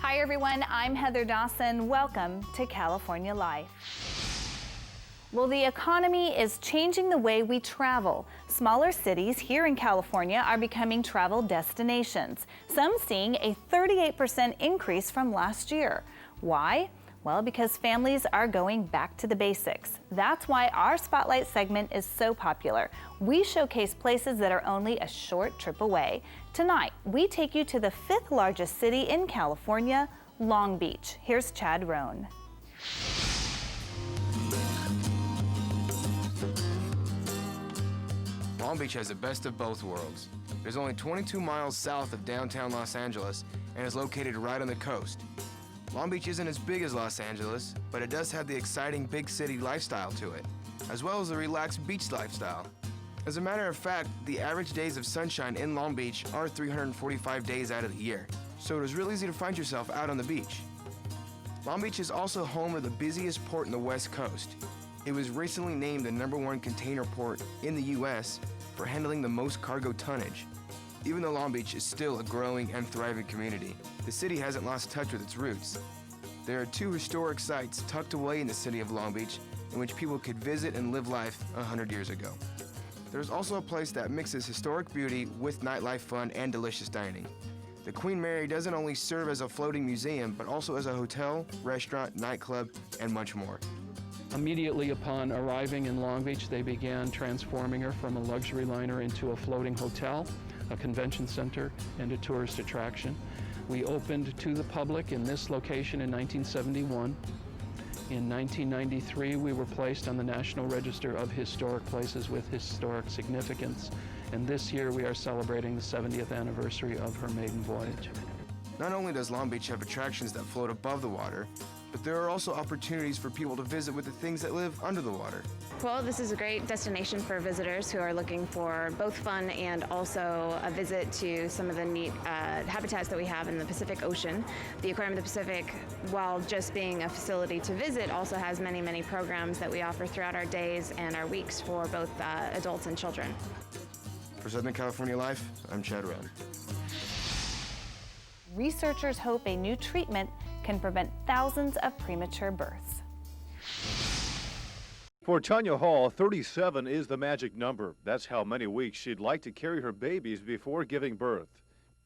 Hi everyone, I'm Heather Dawson. Welcome to California Life. Well, the economy is changing the way we travel. Smaller cities here in California are becoming travel destinations, some seeing a 38% increase from last year. Why? Well, because families are going back to the basics. That's why our Spotlight segment is so popular. We showcase places that are only a short trip away. Tonight, we take you to the 5th largest city in California, Long Beach. Here's Chad Rohn. Long Beach has the best of both worlds. It is only 22 miles south of downtown Los Angeles and is located right on the coast. Long Beach isn't as big as Los Angeles, but it does have the exciting big city lifestyle to it, as well as the relaxed beach lifestyle. As a matter of fact, the average days of sunshine in Long Beach are 345 days out of the year, so it is real easy to find yourself out on the beach. Long Beach is also home of the busiest port in the West Coast. It was recently named the #1 container port in the U.S. for handling the most cargo tonnage. Even though Long Beach is still a growing and thriving community, the city hasn't lost touch with its roots. There are 2 historic sites tucked away in the city of Long Beach in which people could visit and live life 100 years ago. There's also a place that mixes historic beauty with nightlife fun and delicious dining. The Queen Mary doesn't only serve as a floating museum, but also as a hotel, restaurant, nightclub, and much more. Immediately upon arriving in Long Beach, they began transforming her from a luxury liner into a floating hotel, a convention center, and a tourist attraction. We opened to the public in this location in 1971. In 1993, we were placed on the National Register of Historic Places with Historic Significance, and this year we are celebrating the 70th anniversary of her maiden voyage. Not only does Long Beach have attractions that float above the water, but there are also opportunities for people to visit with the things that live under the water. Well, this is a great destination for visitors who are looking for both fun and also a visit to some of the neat habitats that we have in the Pacific Ocean. The Aquarium of the Pacific, while just being a facility to visit, also has many, many programs that we offer throughout our days and our weeks for both adults and children. For Southern California Life, I'm Chad Rohn. Researchers hope a new treatment can prevent thousands of premature births. For Tanya Hall, 37 is the magic number. That's how many weeks she'd like to carry her babies before giving birth.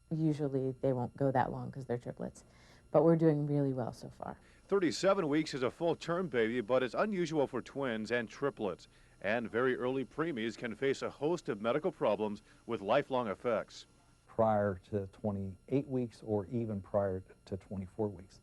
Usually they won't go that long because they're triplets, but we're doing really well so far. 37 weeks is a full-term baby, but it's unusual for twins and triplets. And very early preemies can face a host of medical problems with lifelong effects. Prior to 28 weeks or even prior to 24 weeks.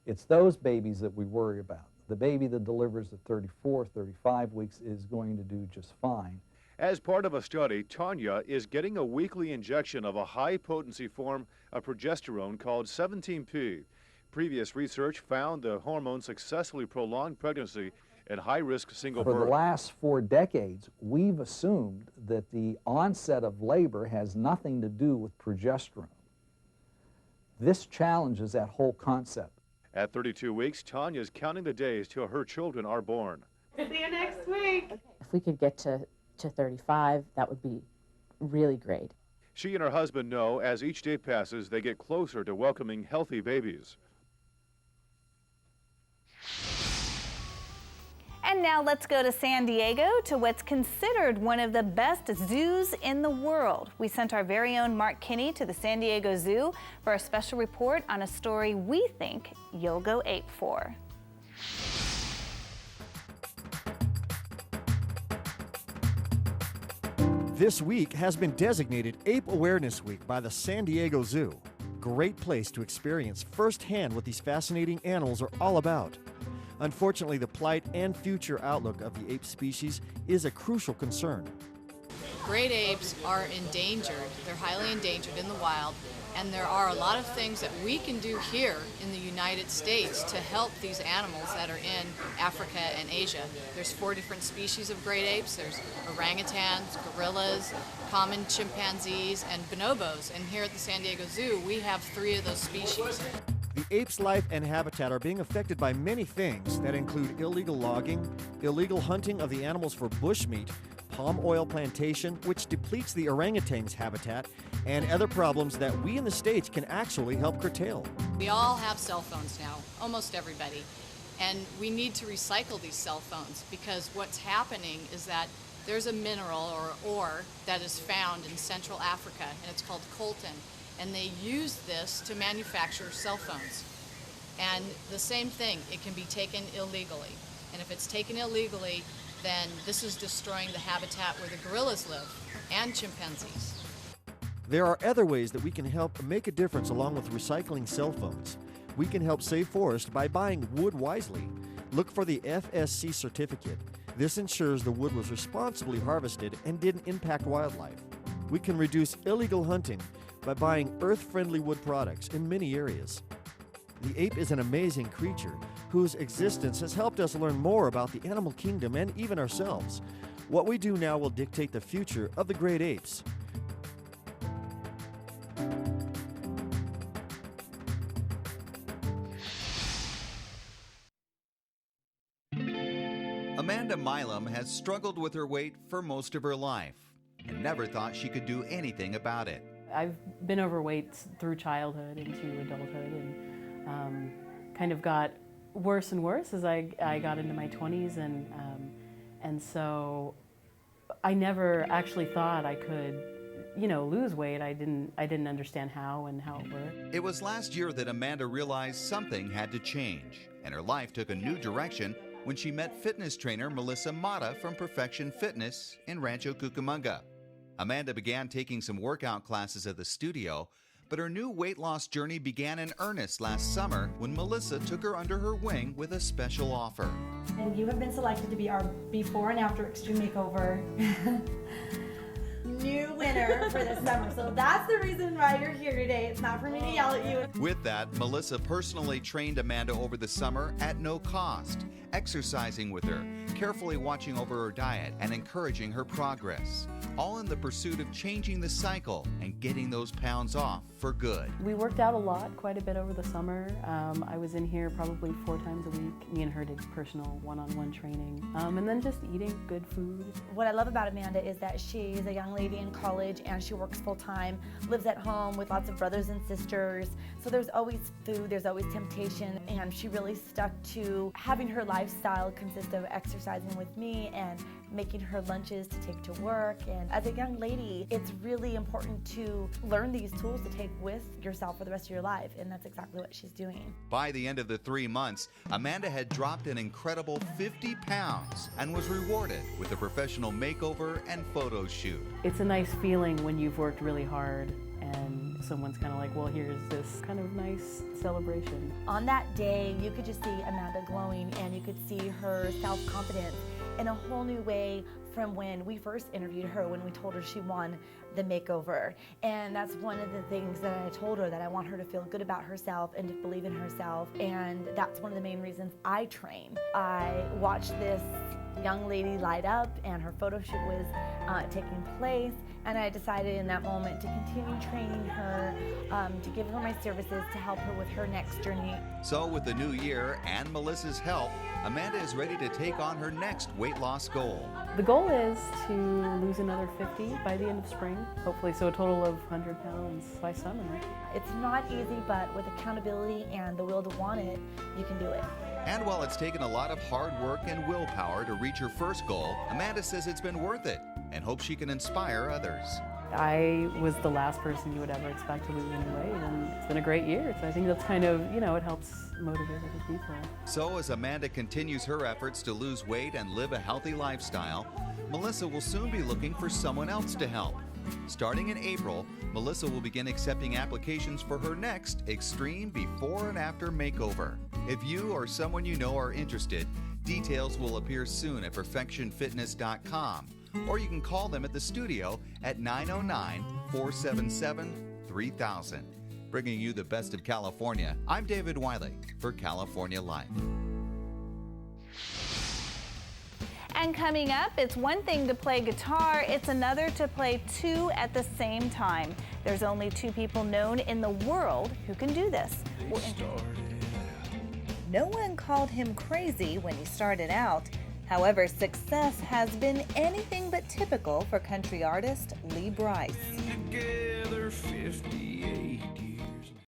It's those babies that we worry about. The baby that delivers at 34, 35 weeks is going to do just fine. As part of a study, Tanya is getting a weekly injection of a high-potency form of progesterone called 17P. Previous research found the hormone successfully prolonged pregnancy and high-risk single birth. For the last 4 decades, we've assumed that the onset of labor has nothing to do with progesterone. This challenges that whole concept. At 32 weeks, Tanya is counting the days till her children are born. See you next week. If we could get to 35, that would be really great. She and her husband know as each day passes, they get closer to welcoming healthy babies. And now let's go to San Diego to what's considered one of the best zoos in the world. We sent our very own Mark Kinney to the San Diego Zoo for a special report on a story we think you'll go ape for. This week has been designated Ape Awareness Week by the San Diego Zoo. Great place to experience firsthand what these fascinating animals are all about. Unfortunately, the plight and future outlook of the ape species is a crucial concern. Great apes are endangered. They're highly endangered in the wild, and there are a lot of things that we can do here in the United States to help these animals that are in Africa and Asia. There's 4 different species of great apes. There's orangutans, gorillas, common chimpanzees, and bonobos. And here at the San Diego Zoo, we have 3 of those species. The ape's life and habitat are being affected by many things that include illegal logging, illegal hunting of the animals for bushmeat, palm oil plantation, which depletes the orangutan's habitat, and other problems that we in the States can actually help curtail. We all have cell phones now, almost everybody. And we need to recycle these cell phones because what's happening is that there's a mineral or ore that is found in Central Africa, and it's called coltan. And they use this to manufacture cell phones. And the same thing, it can be taken illegally. And if it's taken illegally, then this is destroying the habitat where the gorillas live and chimpanzees. There are other ways that we can help make a difference along with recycling cell phones. We can help save forest by buying wood wisely. Look for the FSC certificate. This ensures the wood was responsibly harvested and didn't impact wildlife. We can reduce illegal hunting by buying earth-friendly wood products in many areas. The ape is an amazing creature whose existence has helped us learn more about the animal kingdom and even ourselves. What we do now will dictate the future of the great apes. Amanda Milam has struggled with her weight for most of her life and never thought she could do anything about it. I've been overweight through childhood into adulthood and kind of got worse and worse as I got into my 20s, and so I never actually thought I could, lose weight. I didn't understand how and how it worked. It was last year that Amanda realized something had to change, and her life took a new direction when she met fitness trainer Melissa Mata from Perfection Fitness in Rancho Cucamonga. Amanda began taking some workout classes at the studio, but her new weight loss journey began in earnest last summer when Melissa took her under her wing with a special offer. And you have been selected to be our before and after extreme makeover new winner for this summer. So that's the reason why you're here today. It's not for me to yell at you. With that, Melissa personally trained Amanda over the summer at no cost, exercising with her, carefully watching over her diet and encouraging her progress, all in the pursuit of changing the cycle and getting those pounds off for good. We worked out a lot, quite a bit over the summer. I was in here probably 4 times a week. Me and her did personal one-on-one training, and then just eating good food. What I love about Amanda is that she's a young lady in college and she works full-time, lives at home with lots of brothers and sisters. So there's always food, there's always temptation, and she really stuck to having her lifestyle consist of exercising with me and making her lunches to take to work. And as a young lady, it's really important to learn these tools to take with yourself for the rest of your life, and that's exactly what she's doing. By the end of the 3 months, Amanda had dropped an incredible 50 pounds and was rewarded with a professional makeover and photo shoot. It's a nice feeling when you've worked really hard and someone's kind of like, well, here's this kind of nice celebration. On that day, you could just see Amanda glowing, and you could see her self-confidence in a whole new way from when we first interviewed her, when we told her she won the makeover. And that's one of the things that I told her, that I want her to feel good about herself and to believe in herself. And that's one of the main reasons I train. I watched this young lady light up, and her photo shoot was taking place, and I decided in that moment to continue training her, to give her my services to help her with her next journey. So with the new year and Melissa's help, Amanda is ready to take on her next weight loss goal. The goal is to lose another 50 by the end of spring, hopefully, so a total of 100 pounds by summer. It's not easy, but with accountability and the will to want it, you can do it. And while it's taken a lot of hard work and willpower to reach her first goal, Amanda says it's been worth it and hopes she can inspire others. I was the last person you would ever expect to lose any weight, and it's been a great year. So I think that's kind of, it helps motivate other people. So as Amanda continues her efforts to lose weight and live a healthy lifestyle, Melissa will soon be looking for someone else to help. Starting in April, Melissa will begin accepting applications for her next extreme before and after makeover. If you or someone you know are interested, details will appear soon at perfectionfitness.com, or you can call them at the studio at 909-477-3000. Bringing you the best of California, I'm David Wiley for California Life. And coming up, it's one thing to play guitar, it's another to play 2 at the same time. There's only 2 people known in the world who can do this. No one called him crazy when he started out. However, success has been anything but typical for country artist Lee Brice. Together 58